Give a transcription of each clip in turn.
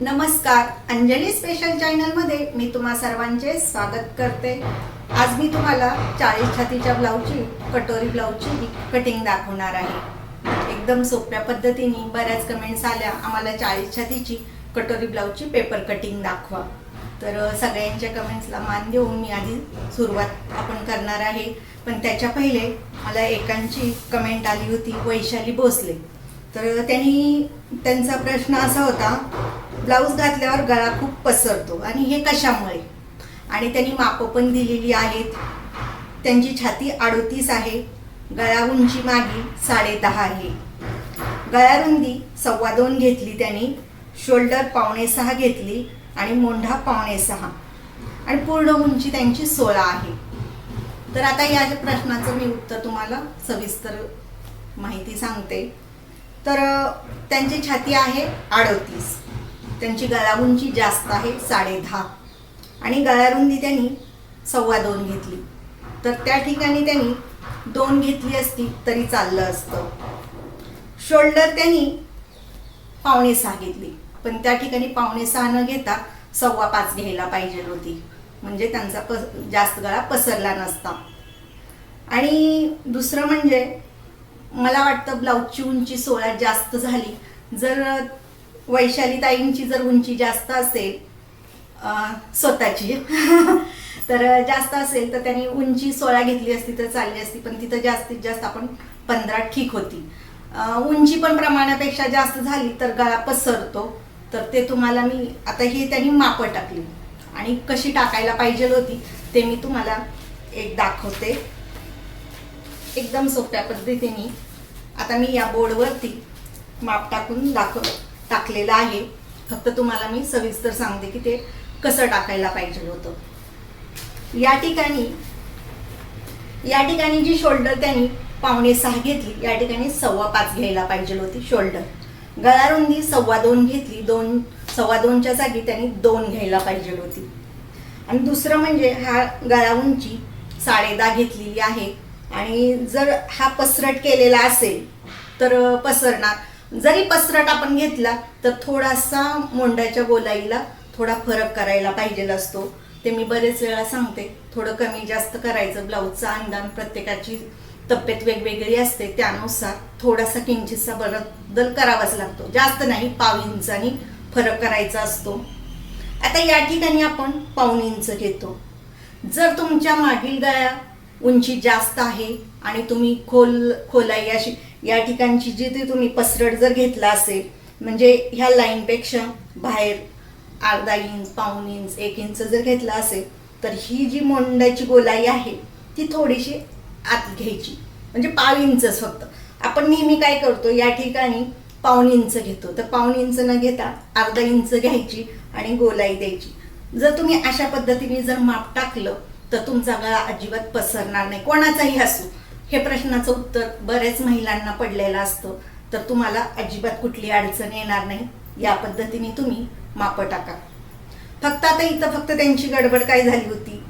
नमस्कार, अंजली स्पेशल चॅनलमध्ये मी तुम्हा सर्वांचे स्वागत करते। आज मी तुम्हाला 40 छातीच्या ब्लाऊजची कटोरी ब्लाऊजची कटिंग दाखवणार आहे। एकदम सोप्या पद्धतीने बऱ्याच कमेंट्स आल्या आम्हाला 40 छातीची कटोरी ब्लाऊजची पेपर कटिंग दाखवा। तर सगळ्यांच्या कमेंट्सला मान देऊन मी आधी सुरुवात आपण करणार आहे। पण त्याच्या पहिले मला एकांची कमेंट आली होती, वैशाली भोसले। तर त्यांचा प्रश्न असा होता, ब्लाऊज घातल्यावर गळा खूप पसरतो आणि हे कशामुळे, आणि त्यांनी माप पण दिलेली आहेत। त्यांची छाती 38 आहे, गळा उंची मागे 10.5 आहे, गळा रुंदी 2.25 घेतली त्यांनी, शोल्डर 5.25 घेतली आणि मोंढा 5.25 आणि पूर्ण उंची त्यांची 16 आहे। तर आता या प्रश्नाचं मी उत्तर तुम्हाला सविस्तर माहिती सांगते। तर त्यांची छाती आहे 38, त्यांची गळा उंची जास्त आहे 10.5 आणि गळा रुंदी त्यांनी 2.25 घेतली। तर त्या ठिकाणी त्यांनी 2 घेतली असती तरी चाललं असतं। शोल्डर त्यांनी 5.25 घेतली, पण त्या ठिकाणी 5.25 न घेता 5.25 घ्यायला पाहिजे होती, म्हणजे त्यांचा जास्त गळा पसरला नसता। आणि दुसरं म्हणजे मला वाटतं ब्लाऊजची उंची 16 जास्त झाली। जर वैशाली ताईंची जर उंची जास्त असेल स्वतःची तर जास्त असेल तर त्यांनी उंची 16 घेतली असती तर चालली असती, पण तिथं जास्तीत जास्त आपण 15 ठीक होती। उंची पण प्रमाणापेक्षा जास्त झाली तर गळा पसरतो। तर ते तुम्हाला मी आता ही त्यांनी माप टाकली आणि कशी टाकायला पाहिजे होती ते मी तुम्हाला एक दाखवते एकदम सोप्या पद्धतीने। आता मी या बोर्डवरती माप टाकून टाकलेलं आहे, फक्त तुम्हाला मी सविस्तर सांगते की ते कसं टाकायला पाहिजे होतं। या ठिकाणी जी शोल्डर त्यांनी 5.25 घेतली, या ठिकाणी 5.25 घ्यायला पाहिजे होती शोल्डर। गळा रुंदी 2.25 घेतली, 2.25च्या जागी त्यांनी 2 घ्यायला पाहिजे होती। आणि दुसरं म्हणजे हा गळा उंची 10.5 घेतलेली आहे, आणि जर हा पसरट केलेला असेल तर पसरणार। जरी पसरट आपण घेतला तर थोडासा मोंडाच्या गोलाईला थोडा फरक करायला पाहिजे असतो। ते मी बरेच वेळा सांगते, थोडं कमी जास्त करायचं। ब्लाऊजचा अंदाज प्रत्येकाची तब्येत वेगवेगळी असते, त्यानुसार थोडासा किंचितसा बदल करावाच लागतो, जास्त नाही, 0.5 इंचानी फरक करायचा असतो। आता या ठिकाणी आपण 0.5 इंच घेतो। जर तुमच्या मागील गळा उंची जास्त आहे आणि तुम्ही खोलाई अशी या ठिकाणची जी तुम्ही पसरट जर घेतला असेल, म्हणजे ह्या लाईनपेक्षा बाहेर 0.5 इंच, 0.5 इंच, 1 इंच जर घेतला असेल तर ही जी मोंडाची गोलाई आहे ती थोडीशी आत घ्यायची, म्हणजे 0.5 इंचच फक्त। आपण नेहमी काय करतो, या ठिकाणी 0.5 इंच घेतो, तर 0.5 इंच न घेता 0.5 इंच घ्यायची आणि गोलाई द्यायची। जर तुम्ही अशा पद्धतीने जर माप टाकलं तर तुमचा गळा अजिबात पसरणार नाही, कोणाचाही असो। हे प्रश्नाचं उत्तर बरेच महिलांना पडलेलं असतं, तर तुम्हाला अजिबात कुठली अडचण येणार नाही। या पद्धतीने तुम्ही माप टाका। फक्त आता इथं फक्त त्यांची गडबड काय झाली होती,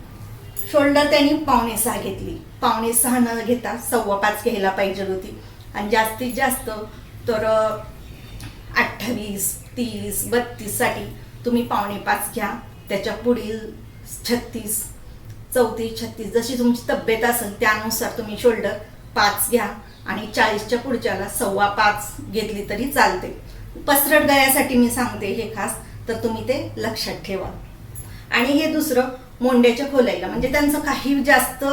शोल्डर त्यांनी 5.25 घेतली, 5.25 न घेता 5.25 घ्यायला पाहिजे होती। आणि जास्तीत जास्त तर 28, 30, 32 साठी तुम्ही 5.25 घ्या। त्याच्या पुढील 36, 34, 36 जशी तुमची तब्येत असेल त्यानुसार तुम्ही शोल्डर 5 घ्या, आणि 40च्या पुढच्याला 5.25 घेतली तरी चालते। पसरट गळ्यासाठी मी सांगते हे खास, तर तुम्ही ते लक्षात ठेवा। आणि हे दुसरं मोंड्याच्या खोलाईला, म्हणजे त्यांचं काही जास्त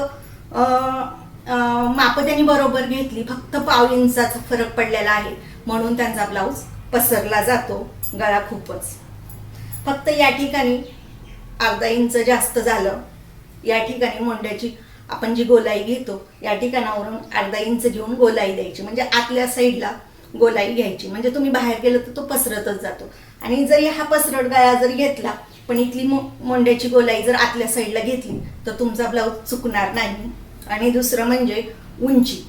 माप त्यांनी बरोबर घेतली, फक्त 0.5 इंचाचा फरक पडलेला आहे, म्हणून त्यांचा ब्लाऊज पसरला जातो गळा खूपच। फक्त या ठिकाणी 0.5 इंच जास्त झालं। या ठिकाणी मोंड्याची आपण जी गोलाई घेतो या ठिकाणावरून 0.5 इंच घेऊन गोलाई द्यायची, म्हणजे आतल्या साईडला गोलाई घ्यायची, म्हणजे तुम्ही बाहेर गेलं तर तो पसरतच जातो। आणि जरी हा पसरट गळा जर घेतला पण इथली मोंड्याची गोलाई जर आतल्या साईडला घेतली तर तुमचा ब्लाऊज चुकणार नाही। आणि दुसरं म्हणजे उंची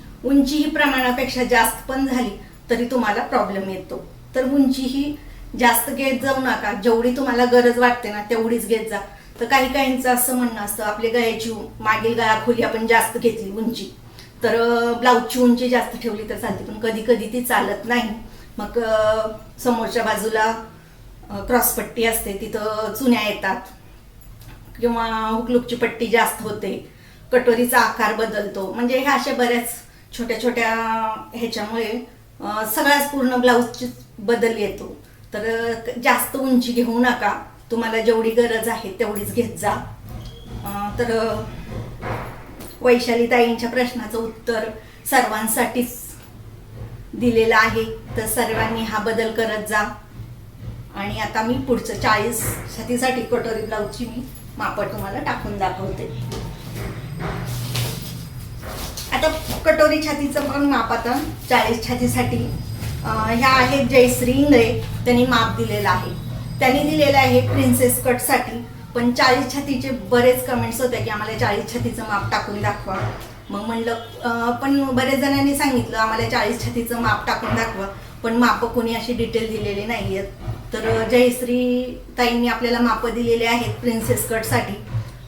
ही प्रमाणापेक्षा जास्त पण झाली तरी तुम्हाला प्रॉब्लेम येतो। तर उंची ही जास्त घेत जाऊ नका, जेवढी तुम्हाला गरज वाटते ना तेवढीच घेत जा। तर काहींचं असं म्हणणं असतं, आपल्या गळ्याची मागील गळा खोली आपण जास्त घेतली उंची, तर ब्लाऊजची उंची जास्त ठेवली तर चालते, पण कधी कधी ती चालत नाही। मग समोरच्या बाजूला क्रॉसपट्टी असते तिथं चुन्या येतात किंवा हुकलुकची पट्टी जास्त होते, कटोरीचा आकार बदलतो, म्हणजे ह्या अशा बऱ्याच छोट्या छोट्या ह्याच्यामुळे सगळ्याच पूर्ण ब्लाऊजची बदल येतो. तर जास्त उंची घेऊ नका, तुम्हाला जेवढी गरज आहे तेवढीच घेत जा. तर वैशाली ताईंच्या प्रश्नाचं उत्तर सर्वांसाठीच दिलेलं आहे, तर सर्वांनी हा बदल करत जा. आणि आता मी पुढचं 40 छातीसाठी कटोरी ब्लाऊजची मी माप तुम्हाला टाकून दाखवते. आता कटोरी छातीचं पण माप आता 40 छातीसाठी ह्या आहेत जयश्री इंगळे, त्यांनी माप दिलेलं आहे. त्यांनी दिलेलं आहे प्रिन्सेस कटसाठी. पण 40 छातीचे बरेच कमेंट्स होते की आम्हाला 40 छातीचं माप टाकून दाखवा. मग म्हणलं पण बरेच जणांनी सांगितलं आम्हाला 40 छातीचं माप टाकून दाखवा, पण माप कोणी अशी डिटेल दिलेली नाही आहेत. तर जयश्री ताईंनी आपल्याला माप दिलेले आहेत प्रिन्सेस कटसाठी.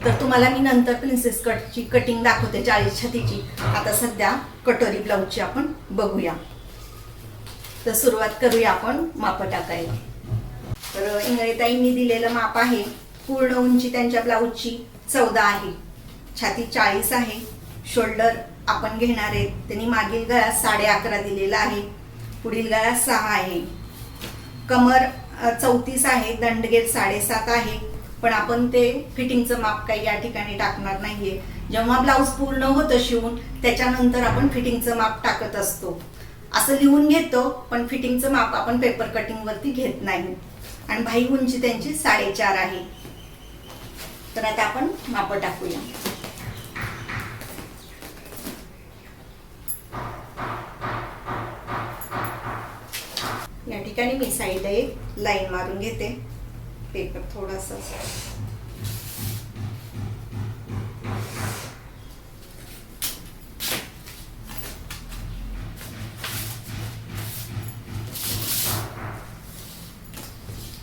तर तुम्हाला मी नंतर प्रिन्सेस कटची कटिंग दाखवते 40 छातीची. आता सध्या कटोरी ब्लाऊजची आपण बघूया. तर सुरुवात करूया आपण माप टाकायला. तर इंगळे ताईंनी दिलेलं माप आहे. पूर्ण उंची त्यांच्या ब्लाऊजची 14 आहे, छाती 40 आहे, शोल्डर आपण घेणार आहेत. त्यांनी मागील गळा 11.5 दिलेला आहे, पुढील गळा 6 आहे, कमर 34 आहे, दंडगेर 7.5 आहे. पण आपण ते फिटिंगचं माप काही या ठिकाणी टाकणार नाहीये. जेव्हा ब्लाऊज पूर्ण होतं शिवून त्याच्यानंतर आपण फिटिंगचं माप टाकत असतो. असं लिहून घेतो, पण फिटिंगचं माप आपण पेपर कटिंग वरती घेत नाही. आणि बाही उंची त्यांची 4.5 आहे. तर आता आपण माप टाकूया. या ठिकाणी मी साईडला एक लाईन मारून घेते, पेपर थोडासा.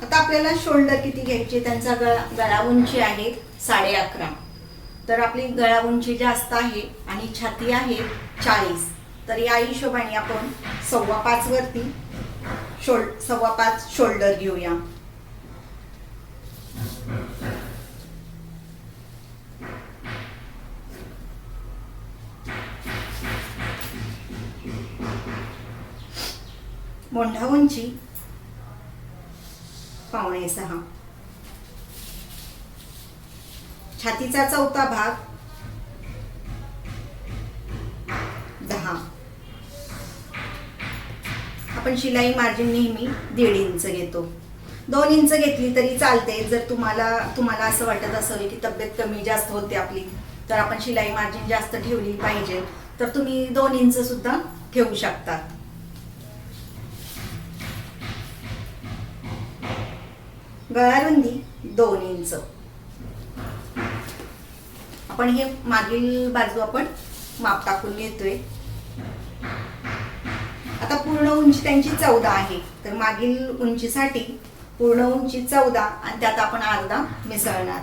आता आपल्याला शोल्डर किती घ्यायचे, त्यांचा गळा उंची आहे 11.5. तर आपली गळा उंची जास्त आहे आणि छाती आहे 40. तर या हिशोबाने आपण 5.25 वरती 5.25 शोल्डर घेऊया. मोंढा उंची 5.25. छातीचा चौथा भाग 10. आपण शिलाई मार्जिन नेहमी 1.5 इंच घेतो. 2 इंच घेतली तरी चालते. जर तुम्हाला असं वाटत असेल की तब्येत कमी जास्त होते आपली, तर आपण शिलाई मार्जिन जास्त ठेवली पाहिजे, तर तुम्ही 2 इंच सुद्धा ठेवू शकता. गळा रुंदी 2 इंच. आपण हे मागील बाजू आपण माप टाकून घेतोय. आता पूर्ण उंची त्यांची 14 आहे, तर मागील उंचीसाठी पूर्ण उंची 14 आणि त्यात आपण अर्धा मिसळणार.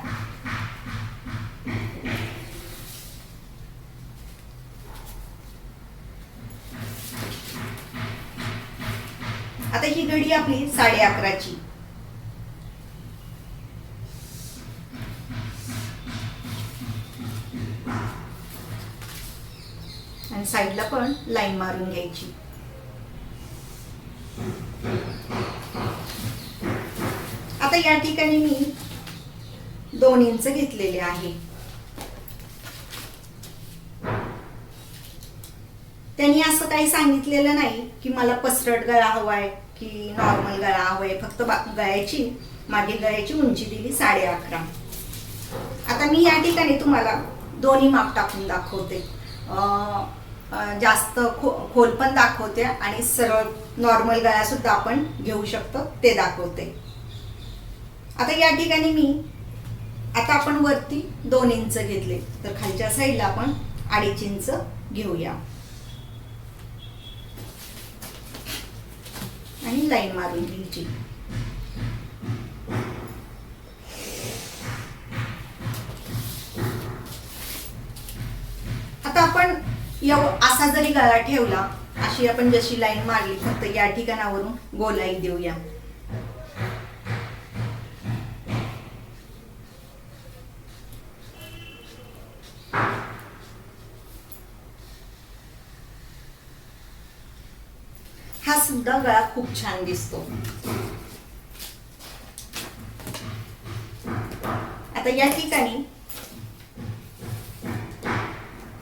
आता ही घडी आपली 11.5ची. आणि साईडला पण लाईन मारून घ्यायची. आता या ठिकाणी मी 2 इंच घेतलेले आहे. त्यांनी असं काही सांगितलेलं नाही की मला पसरट गळा हवाय की नॉर्मल गळा हवाय, फक्त गळ्याची मागील गळ्याची उंची दिली 11.5. आता मी या ठिकाणी तुम्हाला दोन्ही माप टाकून दाखवते. जास्त खोल पण दाखवते आणि सरळ नॉर्मल गळा सुद्धा आपण घेऊ शकतो ते दाखवते. आता या ठिकाणी आता आपण वरती 2 इंच घेतले, तर खालच्या साईडला आपण 2.5 इंच घेऊया आणि लाईन मारून घ्यायची. आता आपण असा जरी गळा ठेवला, अशी आपण जशी लाईन मारली, फक्त या ठिकाणावरून गोलाई देऊया. हा सुद्धा गळा खूप छान दिसतो. आता या ठिकाणी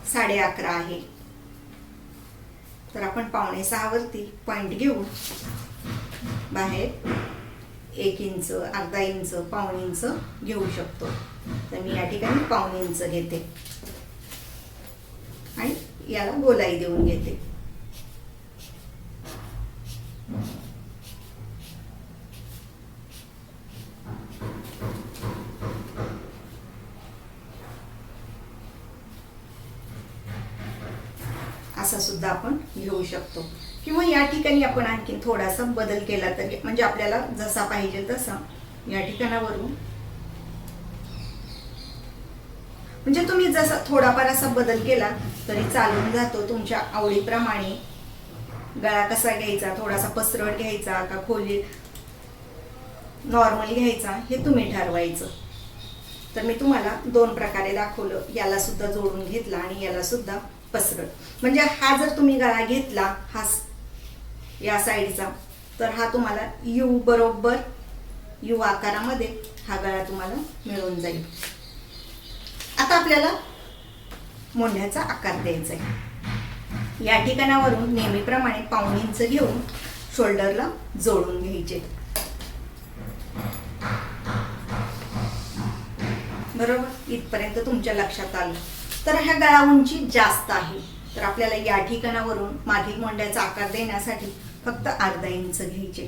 11:30 आहे, तर आपण 5:45 वरती पॉइंट घेऊन बाहेर 1 इंच, अर्धा इंच, पाऊण इंच घेऊ शकतो. तर मी या ठिकाणी पाऊण इंच घेते आणि याला गोलाई देऊन घेते. असा सुद्धा आपण घेऊ शकतो, किंवा या ठिकाणी आपण आणखी थोडासा बदल केला तरी, म्हणजे आपल्याला जसा पाहिजे तसा या ठिकाणावरून, म्हणजे तुम्ही जसा थोडाफार असा बदल केला तरी चालून जातो. तुमच्या आवडीप्रमाणे गळा कसा घ्यायचा, थोडासा पसरट घ्यायचा का खोली नॉर्मल घ्यायचा, हे तुम्ही ठरवायचं. तर मी तुम्हाला 2 प्रकारे दाखवलं. याला सुद्धा जोडून घेतला आणि याला सुद्धा पसरट. म्हणजे हा जर तुम्ही गळा घेतला हा या साईडचा, तर हा तुम्हाला यू बरोबर यू आकारामध्ये हा गळा तुम्हाला मिळून जाईल. आता आपल्याला मोंढ्याचा आकार द्यायचा आहे. या ठिकाणावरून नेहमीप्रमाणे पाऊण इंच घेऊन शोल्डरला जोडून घ्यायचे. बरोबर, इथपर्यंत तुमच्या लक्षात आलं. तर ह्या गळा उंची जास्त आहे, तर आपल्याला या ठिकाणावरून मागील मोंढ्याचा आकार देण्यासाठी फक्त अर्धा इंच घ्यायचे.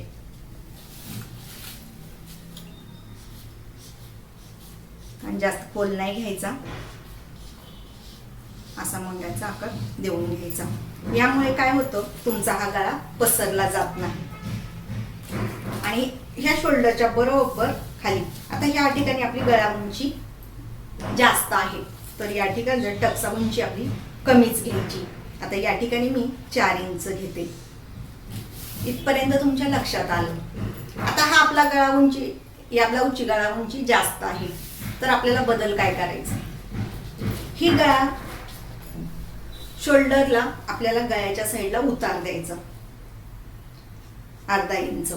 आणि जास्त खोल नाही घ्यायचा, असा मोंढ्याचा आकार देऊन घ्यायचा. यामुळे काय होतं, तुमचा हा गळा पसरला जात नाही. आणि ह्या शोल्डरच्या बरोबर खाली, आता या ठिकाणी आपली गळा उंची जास्त आहे, तर या ठिकाणी टक्सा उंची आपली कमीच घ्यायची. आता या ठिकाणी मी 4 इंच घेते. इथपर्यंत तुमच्या लक्षात आलं. आता हा आपला गळा उंची, या ब्लाऊजची गळा उंची जास्त आहे, तर आपल्याला बदल काय करायचा, ही गळा शोल्डरला आपल्याला गळ्याच्या साईडला उतार द्यायचा अर्धा इंच.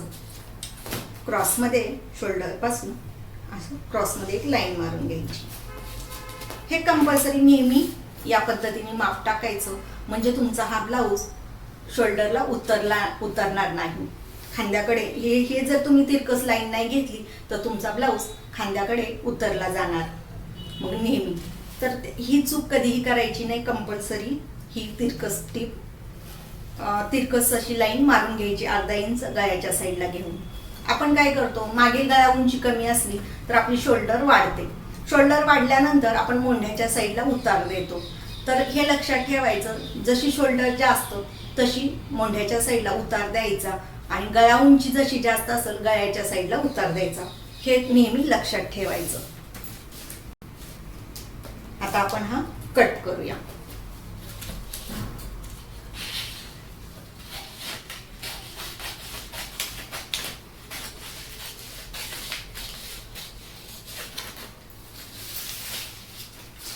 क्रॉसमध्ये शोल्डर पासून असं क्रॉसमध्ये एक लाईन मारून घ्यायची. हे कंपल्सरी नेहमी या पद्धतीने माप टाकायचं, म्हणजे तुमचा हा ब्लाऊज शोल्डरला उतरणार नाही खांद्याकडे. हे जर तुम्ही तिरकस लाईन नाही घेतली तर तुमचा ब्लाऊज खांद्याकडे उतरला जाणार मग नेहमी. तर ही चूक कधीही करायची नाही. कंपल्सरी ही तिरकस अशी लाईन मारून घ्यायची अर्धा इंच गळ्याच्या साईडला घेऊन. आपण काय करतो, मागील गळा उंची कमी असली तर आपली शोल्डर वाढते. शोल्डर वाढल्यानंतर आपण मोंढ्याच्या साईडला उतार देतो. तर हे लक्षात ठेवायचं, जशी शोल्डर जास्त तशी मोंढ्याच्या साईडला उतार द्यायचा, आणि गळा उंची जशी जास्त असेल गळ्याच्या साईडला उतार द्यायचा. हे नेहमी लक्षात ठेवायचं. आता आपण हा कट करूया.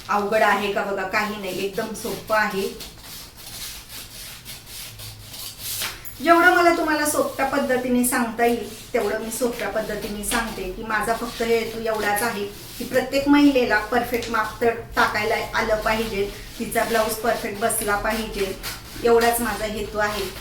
अवघड आहे का बघा, काही नाही, एकदम सोपं आहे. जेवढं मला तुम्हाला सोप्या पद्धतीने सांगता येईल तेवढं मी सोप्या पद्धतीने सांगते. की माझा फक्त हेतू एवढाच आहे की प्रत्येक महिलेला परफेक्ट माप टाकायला आलं पाहिजे, तिचा ब्लाऊज परफेक्ट बसला पाहिजे, एवढाच माझा हेतू आहे.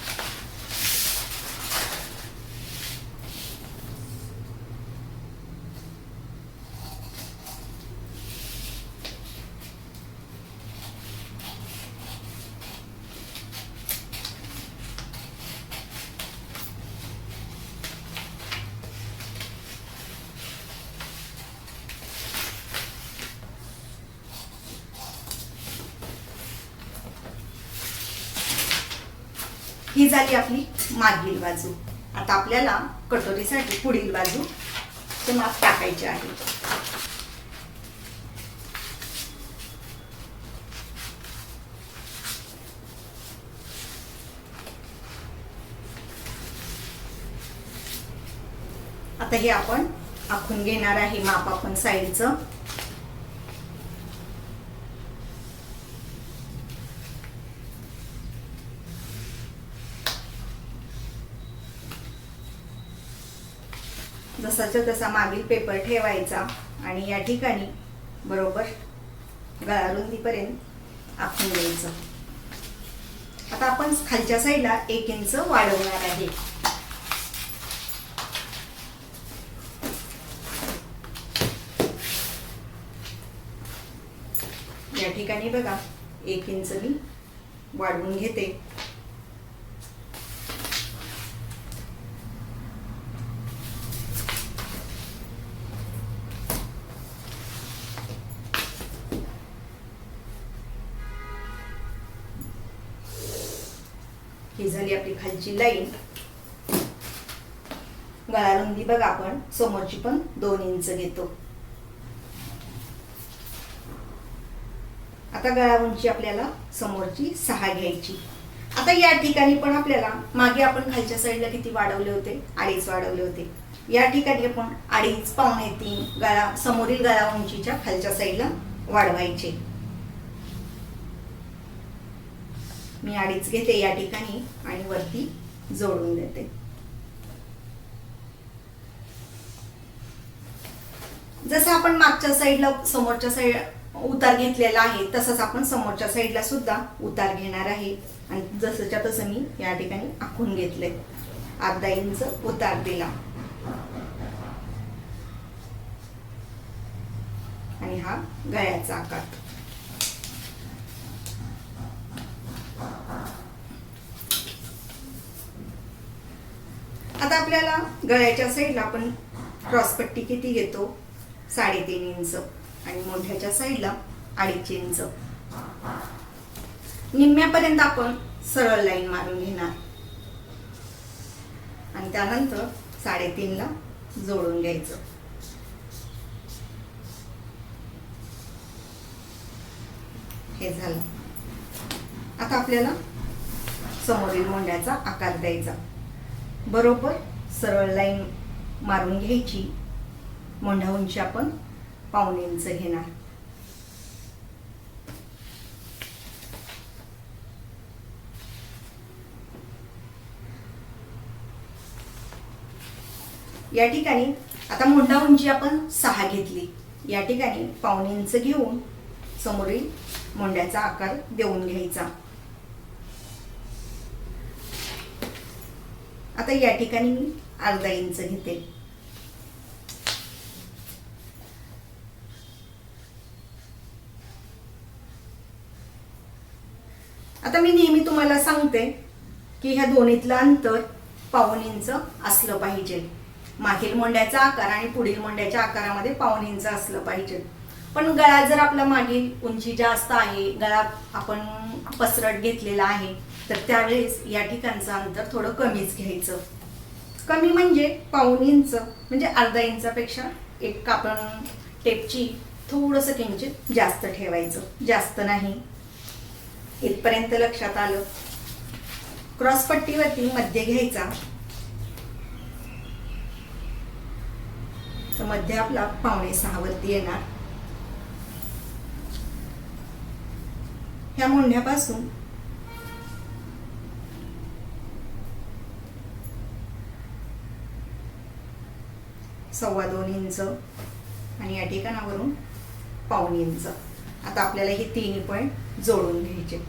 ही झाली आपली मागील बाजू. आता आपल्याला कटोरीसाठी पुढील बाजू चे माप टाकायचे आहे. आता हे आपण आखून घेणार आहे माप आपण साईडचं. जसाच्या तसा मागील पेपर ठेवायचा आणि या ठिकाणी बरोबर गळा रुंदीपर्यंत आखून द्यायचं. आता आपण खालच्या साईडला 1 इंच वाढवणार आहे. या ठिकाणी बघा 1 इंच मी वाढवून घेते. ही झाली आपली खालची लाईन. गळा रुंदी बघा आपण समोरची पण 2 इंच घेतो. आता गळा उंची आपल्याला समोरची 6 घ्यायची. आता या ठिकाणी पण आपल्याला मागे आपण खालच्या साईडला किती वाढवले होते? 2.5 वाढवले होते. या ठिकाणी आपण 2.5 पावणे 3 गळा समोरील गळा उंचीच्या खालच्या साईडला वाढवायचे. मी 2.5 घेते या ठिकाणी आणि वरती जोडून देते. जसं आपण मागच्या साईडला समोरच्या साईड उतार घेतलेला आहे तसंच आपण समोरच्या साईडला सुद्धा उतार घेणार आहे आणि जसंच्या तसं मी या ठिकाणी आखून घेतले. 1/2 इंच उतार दिला आणि हा गळ्याचा आकार. आता आपल्याला गळ्याच्या साईडला आपण क्रॉसपट्टी किती घेतो? 3.5 इंच आणि मोठ्याच्या साईडला 2.5 इंच. निम्म्यापर्यंत आपण सरळ लाईन मारून घेणार आणि त्यानंतर 3.5 ला जोडून घ्यायचं. हे झालं. आता आपल्याला समोरील मोंड्याचा आकार द्यायचा. बरोबर सरळ लाईन मारून घ्यायची. मोंढा उंची आपण 1.5 इंच घेणार. या ठिकाणी आता मोंढा उंची आपण 6 घेतली. या ठिकाणी 1.5 इंच घेऊन समोरील मोंड्याचा आकार देऊन घ्यायचा. आता या ठिकाणी मी 1/2 इंच घेते. आता मी नेहमी तुम्हाला सांगते की ह्या दोन्हीतलं अंतर 1.5 इंच असलं पाहिजे. मागील मोंड्याचा आकार आणि पुढील मोंड्याच्या आकारामध्ये 1.5 इंच असलं पाहिजे. पण गळा जर आपला मागील उंची जास्त आहे, गळा आपण पसरट घेतलेला आहे, तर त्यावेळेस या ठिकाणचं अंतर थोडं कमीच घ्यायचं. कमी म्हणजे 1.5 इंच म्हणजे 1/2 इंचापेक्षा एक आपण टेपची थोडंसं किंचित जास्त ठेवायचं, जास्त नाही. इथपर्यंत लक्षात आलं. क्रॉस पट्टीवरती मध्य घ्यायचा. तर मध्य आपला 5.5 वरती येणार. ह्या मोंढ्यापासून सव्वा 2 इंच आणि या ठिकाणावरून 1.5 इंच. आता आपल्याला हे तिन्ही पॉइंट जोडून घ्यायचे.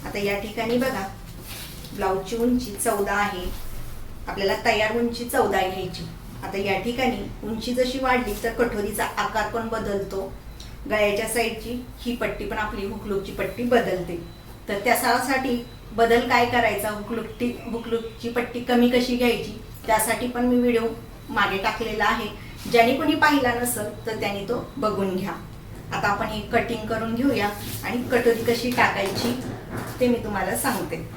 आता या ठिकाणी बघा ब्लाऊजची उंची 14 आहे. आपल्याला तयार उंची 14 घ्यायची. आता या ठिकाणी उंची जशी वाढली तर कटोरीचा आकार पण बदलतो. गळ्याच्या साईडची ही पट्टी पण आपली हुकलूकची पट्टी बदलते. तर त्यासाठी बदल काय करायचा, हुकलूकची पट्टी कमी कशी घ्यायची त्यासाठी पण मी व्हिडिओ मागे टाकलेला आहे. ज्याने कोणी पाहिला नसेल तर त्यांनी तो बघून घ्या. आता आपण ही कटिंग करून घेऊया आणि कटोरी कशी टाकायची ते मी तुम्हाला सांगते.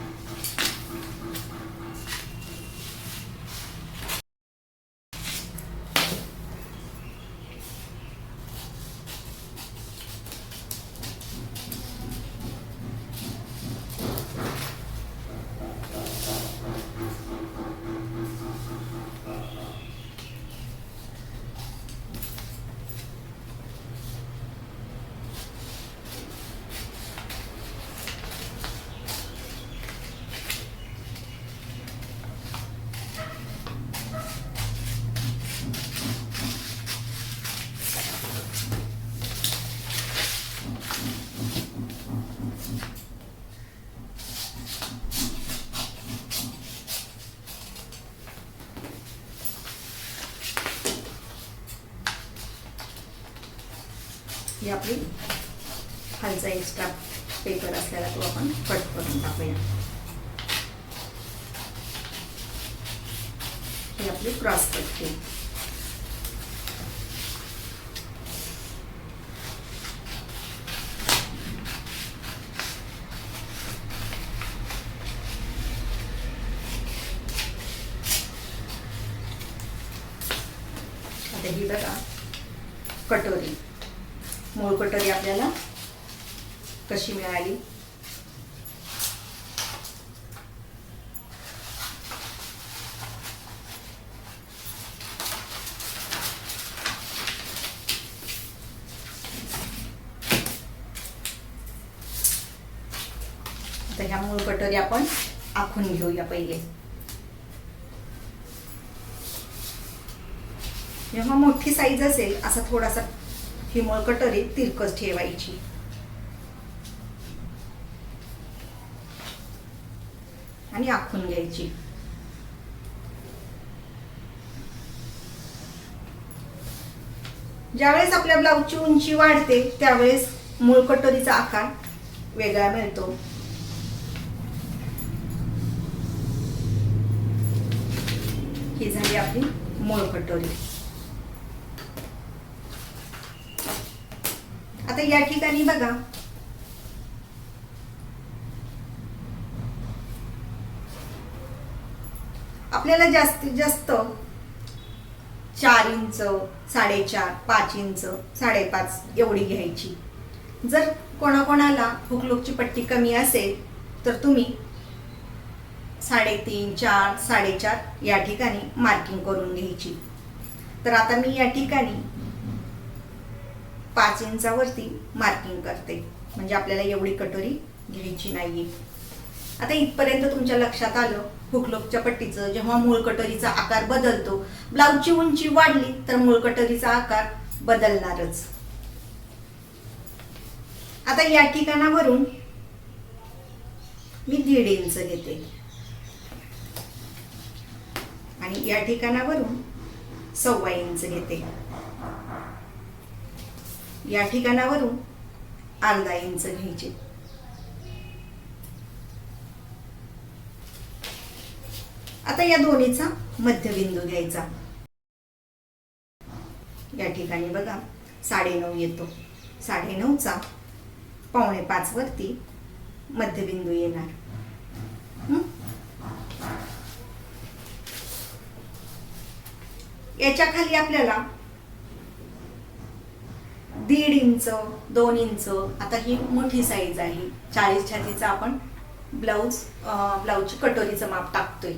ही आपली खालचा एक्स्ट्रा पेपर असलेला तो आपण कट करून टाकूया. ही आपली क्रॉस कट केली. आता ही बघा कटोरी, मूळ कटोरी आपल्याला कशी मिळाली. आता ह्या मूळ कटोरी आपण आखून घेऊया पहिले. जेव्हा मोठी साईज असेल असा थोडासा ही मूळ कटोरी तिरकस ठेवायची. आणि आखून घ्यायची. ज्यावेळेस आपल्या ब्लाऊजची उंची वाढते त्यावेळेस मूळ कटोरीचा आकार वेगळा मिळतो. ही झाली आपली मूळ कटोरी. आता या ठिकाणी बघा आपल्याला जास्तीत जास्त 4 इंच, 4.5, 5 इंच, 5.5 एवढी घ्यायची. जर कोणाकोणाला हुकलूकची पट्टी कमी असेल तर तुम्ही 3.5, 4, 4.5 या ठिकाणी मार्किंग करून घ्यायची. तर आता मी या ठिकाणी 5 इंचावरती मार्किंग करते, म्हणजे आपल्याला एवढी कटोरी घ्यायची नाहीये. आता इथपर्यंत तुमच्या लक्षात आलं हुकलूकच्या पट्टीचं जेव्हा मूळ कटोरीचा आकार बदलतो, ब्लाऊजची उंची वाढली तर मूळ कटोरीचा आकार बदलणारच. आता या ठिकाणावरून मी 1.5 इंच घेते आणि या ठिकाणावरून 1.25 इंच घेते. या ठिकाणावरून 1/2 इंच घ्यायचे. आता या दोन्हीचा मध्यबिंदू घ्यायचा. या ठिकाणी बघा 9.5 येतो. 9.5चा 4.25 वरती मध्यबिंदू येणार. याच्या खाली आपल्याला 1.5 इंच, 2 इंच, आता ही मोठी साईज आहे 40 छातीचा आपण ब्लाऊजची कटोरीचं माप टाकतोय.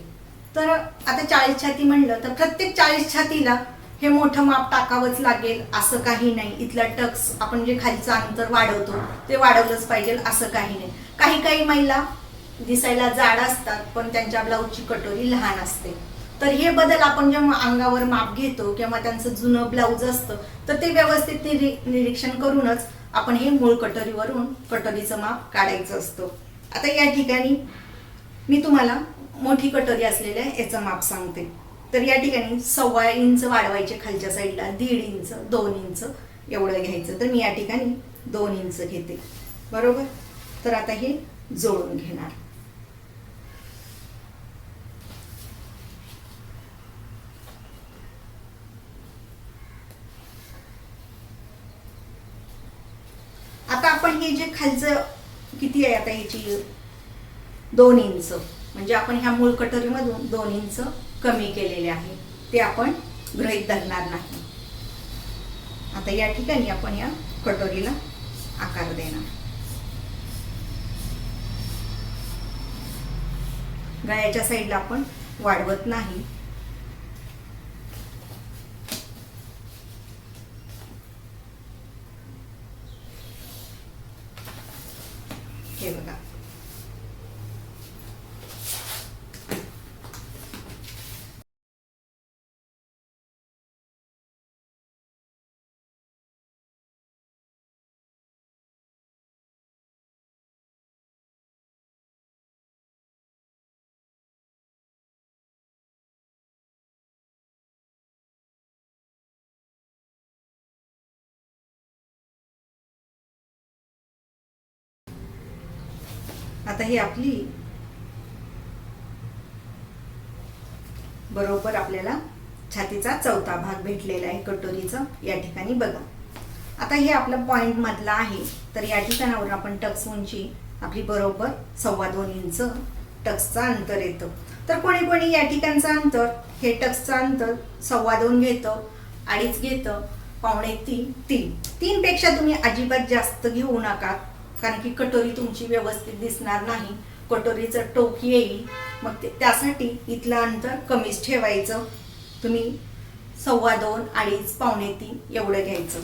तर आता 40 छाती म्हणलं तर प्रत्येक 40 छातीला हे मोठं माप टाकावंच लागेल असं काही नाही. इथला टक्स आपण जे खालीचं अंतर वाढवतो ते वाढवलंच पाहिजे असं काही नाही. काही महिला दिसायला जाड असतात पण त्यांच्या ब्लाऊजची कटोरी लहान असते. तर हे बदल आपण जेव्हा अंगावर माप घेतो किंवा त्यांचं जुनं ब्लाऊज असतं तर ते व्यवस्थित निरीक्षण करूनच आपण हे मूळ कटोरीवरून कटोरीचं माप काढायचं असतं. आता या ठिकाणी मी तुम्हाला मोठी कटोरी असलेल्या याचं माप सांगते. तर या ठिकाणी 1.25 इंच वाढवायचे खालच्या साईडला, 1.5 इंच, 2 इंच एवढं घ्यायचं. तर मी या ठिकाणी 2 इंच घेते. बरोबर. तर आता हे जोडून घेणार. आता आपण हे जे खालचं किती आहे आता ह्याची 2 इंच, म्हणजे आपण ह्या मूळ कटोरीमधून 2 इंच कमी केलेले आहे ते आपण गृहीत धरणार नाही. आता या ठिकाणी आपण या कटोरीला आकार देणार. गळ्याच्या साईडला आपण वाढवत नाही. हे बघा आता ही आपली बरोबर आपल्याला छातीचा चौथा भाग भेटलेला आहे कटोरीचा या ठिकाणी बघा. आता हे आपलं पॉइंट मधला आहे, तर या ठिकाणावर आपण टक्स उंची आपली बरोबर 2.25 इंच टक्सचा अंतर येतं. तर कोणी कोणी या ठिकाणचं अंतर हे टक्सचं अंतर 2.25 घेतं, 2.5 घेतं, 2.25, 3 पेक्षा तुम्ही अजिबात जास्त घेऊ नका, कारण की कटोरी तुमची व्यवस्थित दिसणार नाही, कटोरीचं टोक येईल. मग त्यासाठी इथलं अंतर कमीच ठेवायचं. तुम्ही 2.25, 2.5, 2.25 एवढं घ्यायचं.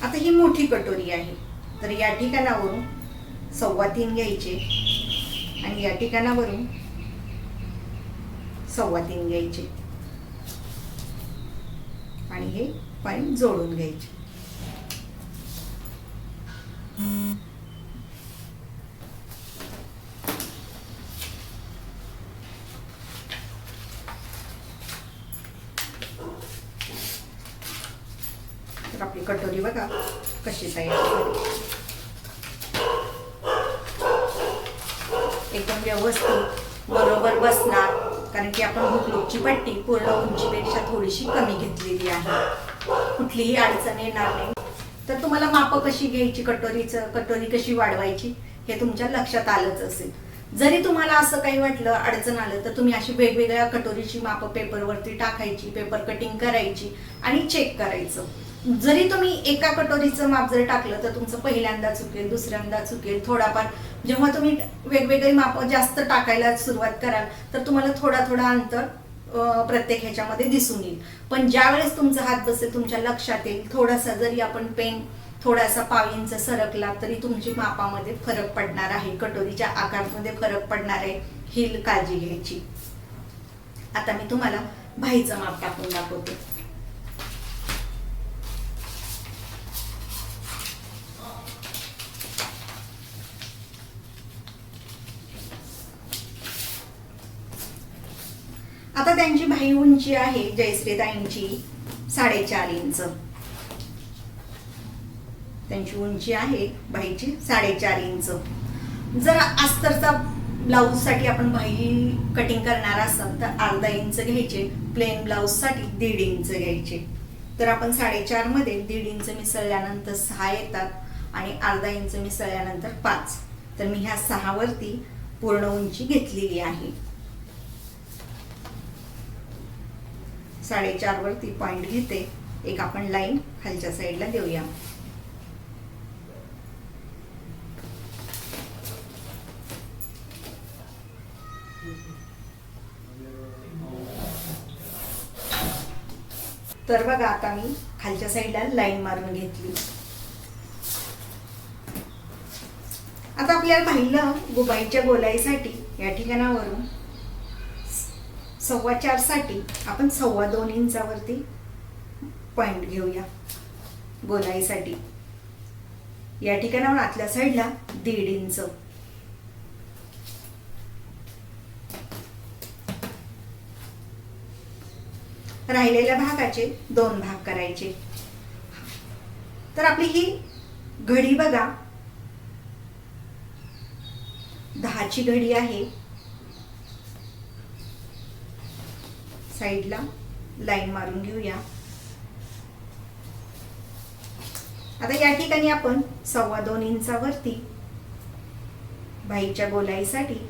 आता ही मोठी कटोरी आहे, तर या ठिकाणावरून 3.25 घ्यायचे आणि या ठिकाणावरून 3.25 घ्यायचे आणि हे पॉइंट जोडून घ्यायचे. तर आपली कटोरी बघा कशी तयार झाली, एकदम व्यवस्थित बरोबर बसणार, कारण की आपण हुकलूकची पट्टी पूर्ण उंचीपेक्षा थोडीशी कमी घेतलेली आहे, कुठलीही अडचण येणार नाही. तर तुम्हाला माप कशी घ्यायची कटोरी कशी वाढवायची हे तुमच्या लक्षात आलंच असेल. जरी तुम्हाला असं काही वाटलं अडचण आलं तर तुम्ही अशी वेगवेगळ्या कटोरीची माप पेपरवरती टाकायची, पेपर कटिंग करायची आणि चेक करायचं. जरी तुम्ही एका कटोरीचं माप जर टाकलं तर तुमचं पहिल्यांदा चुकेल, दुसऱ्यांदा चुकेल, थोडाफार जेव्हा तुम्ही वेगवेगळी माप जास्त टाकायला सुरुवात कराल तर तुम्हाला थोडा थोडा अंतर प्रत्येक ह्याच्यामध्ये दिसून येईल. पण ज्यावेळेस तुमचा हात बसेल तुमच्या लक्षात येईल, थोडासा जरी आपण पेन थोडासा 1.5 इंच सरकला तरी तुमची मापामध्ये फरक पडणार आहे, कटोरीच्या आकारामध्ये फरक पडणार आहे, ही काळजी घ्यायची. आता मी तुम्हाला भाईचं माप टाकून दाखवते. आता त्यांची भाई उंची आहे जयश्रीताईंची 4.5 इंच. त्यांची उंची आहे भाईची 4.5 इंच. जर अस्तरचा ब्लाऊज साठी आपण भाई कटिंग करणार असाल तर 1/2 इंच घ्यायचे, प्लेन ब्लाऊज साठी 1.5 इंच घ्यायचे. तर आपण 4.5 मध्ये 1.5 इंच मिसळल्यानंतर 6 येतात आणि 1/2 इंच मिसळल्यानंतर 5. तर मी ह्या 6 वरती पूर्ण उंची घेतलेली आहे. 4.5 वरती पॉइंट घेते, एक आपण लाईन खालच्या साईडला देऊया. तर बघा आता मी खालच्या साईडला लाईन मारून घेतली. आता आपल्याला पाहिलं गुबाईच्या गोलाईसाठी या ठिकाणावरून 4.25 साठी आपण 2.25 इंचावरती पॉइंट घेऊया गोलाईसाठी. या ठिकाणावर आतल्या साईडला 1.5 इंच. राहिलेल्या भागाचे 2 भाग करायचे. तर आपली ही घडी बघा 10ची घडी आहे. साईडला लाईन मारून घेऊया. आता या ठिकाणी आपण 2.25 इंचावरती बाईच्या गोलाईसाठी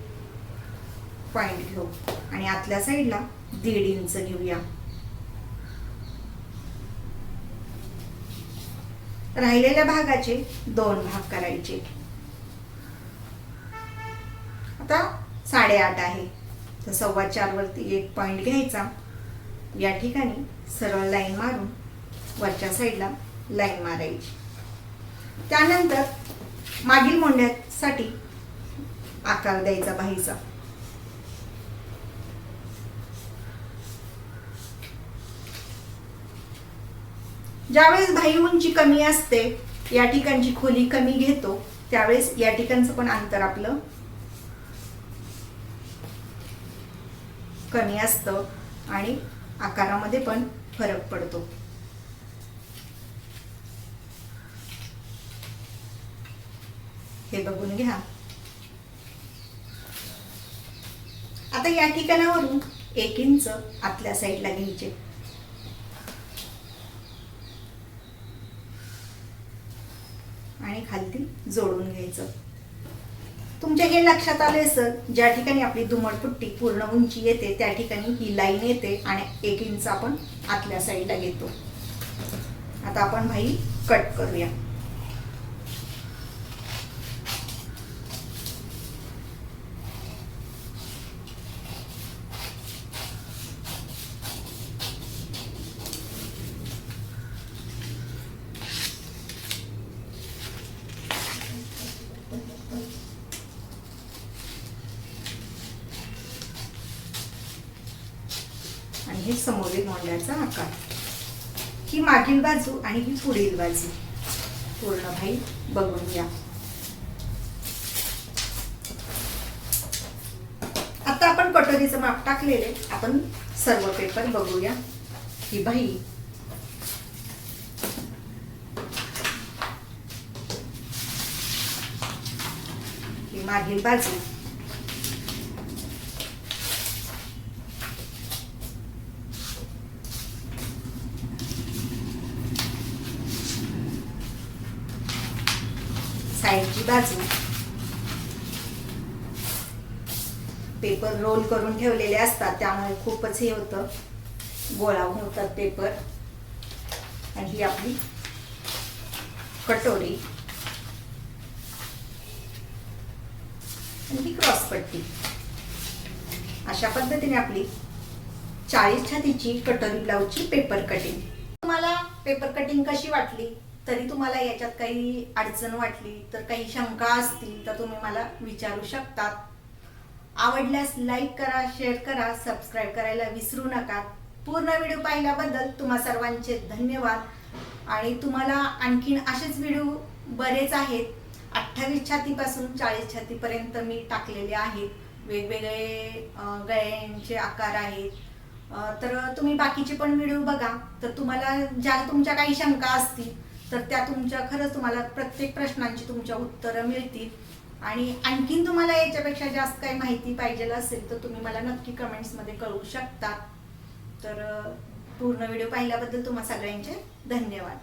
पॉइंट घेऊ आणि आतल्या साईडला 1.5 इंच घेऊया. राहिलेल्या भागाचे 2 भाग करायचे. आता 8.5 आहे, तर 4.25 वरती एक पॉइंट घ्यायचा. या ठिकाणी सरळ लाईन मारून वरच्या साईडला लाईन मारायची. त्यानंतर मागील मोंढ्यासाठी आकार द्यायचा बाहीचा. ज्यावेळेस बाही उंची कमी असते, या ठिकाणची खोली कमी घेतो, त्यावेळेस या ठिकाणचं पण अंतर आपलं कमी असतं आणि आकारामध्ये पण फरक पडतो. हे बघून घ्या. आता या ठिकाणावरून 1 इंच आतल्या साईडला घ्यायचे. आणि खाली जोडून घ्यायचं. तुमच्या हे लक्षात आले असेल, ज्या ठिकाणी आपली दुमडपट्टी पूर्ण उंची येते त्या ठिकाणी ही लाईन येते आणि 1 इंच आपण आतल्या साईडला घेतो. आता आपण भाई कट करूया. आणि हे समोरील मोंड्याचा आकार, ही मागील बाजू आणि ही पुढील बाजू पूर्ण भाई बघून घ्या. आता आपण कटोरीचं माप टाकलेले, आपण सर्व पेपर बघूया. ही भाई ही मागील बाजू, साईडची बाजू. पेपर रोल करून ठेवलेले असतात त्यामुळे खूपच हे होतं, गोळा होतात पेपर. आणि ही आपली कटोरी आणि ही क्रॉस पट्टी. अशा पद्धतीने आपली 40 छातीची कटोरी ब्लाउजची पेपर कटिंग. तुम्हाला पेपर कटिंग कशी वाटली? तरी तुम्हाला याच्यात काही अडचण वाटली तर, काही शंका असतील तर तुम्ही मला विचारू शकतात. आवडल्यास लाईक करा, शेअर करा, सबस्क्राईब करायला विसरू नका. पूर्ण व्हिडिओ पाहिल्याबद्दल तुम्हा सर्वांचे धन्यवाद. आणि तुम्हाला आणखीन असेच व्हिडिओ बरेच आहेत. 28 छातीपासून 40 छातीपर्यंत मी टाकलेले आहेत. वेगवेगळे गळ्यांचे आकार आहेत. तर तुम्ही बाकीचे पण व्हिडिओ बघा. तर तुम्हाला ज्या तुमच्या काही शंका असतील तर त्या खरंच तुम्हाला प्रत्येक प्रश्नांची तुमच्या उत्तरं मिळतील. आणि आणखीन तुम्हाला याच्यापेक्षा जास्त काही माहिती पाहिजे असेल तर तुम्ही मला नक्की कमेंट्समध्ये कळवू शकता. तर पूर्ण व्हिडिओ पाहिल्याबद्दल तुम्हा सगळ्यांचे धन्यवाद.